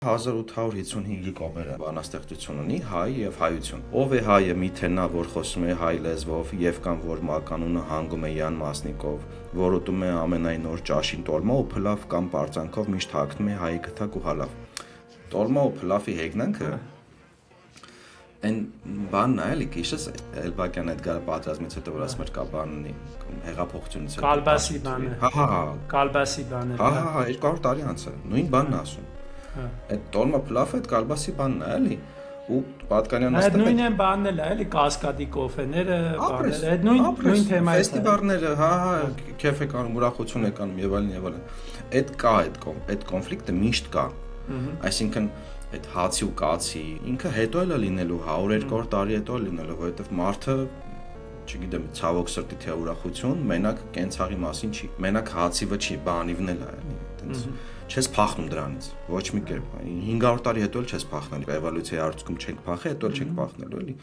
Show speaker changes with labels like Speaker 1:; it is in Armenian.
Speaker 1: 1855-ի կողմերը բանաստեղծություն ունի հայ եւ հայություն։ Ով է հայը միթե նա, որ խոսում է հայ լեզվով եւ կամ որ մականունը հանգում է Յան Մասնիկով, որ ուտում է ամենայն օր ճաշին տոլմա ու փլավ կամ պարծանքով միշտ հագնում է հայի գթակ ու հալավ։ Տոլմա ու փլավի հեգնանքը այն բանն է, էլի քիշես Էլբակյան Էդգարը պատրաստից հետո որ ասում էր կա բան ունի հեղափոխությունից հետո
Speaker 2: Կալբասի բանը։
Speaker 1: Հա,
Speaker 2: Կալբասի բանը։
Speaker 1: Հա, 200 տարի անց է։ Նույն բանն է ասում։ Այդ տոլմա փլավը այդ կալբասի բանն է, էլի։ Ու պատկանյան
Speaker 2: Այդ նույն են բանն էլ է, էլի կասկադի կոֆեները, բաները, այդ նույն թեմայի է։
Speaker 1: Ֆեստիվալները, հա, քեֆ է կանում, ուրախություն է կանում եւ այլն եւ այլն։ Այդ կա այդ կոնֆլիկտը միշտ կա։ Այսինքն այդ հացի ու կացի ինքը հետո էլ է լինելու 100-200 տարի հետո է լինելու, որովհետեւ մարդը չգիտեմ, ցավոք սրտի թե ուրախություն, մենակ կենցաղի մասին չի, մենակ հացի վը չի, բանիվն էլ է, այտենց չես փախնում դրանից, ոչ մի կերպ, 500 տարի հետո էլ չես փախնելու, էվոլյուցիայի արդյունքում չենք փախի, հետո էլ չենք փախնելու, էլի։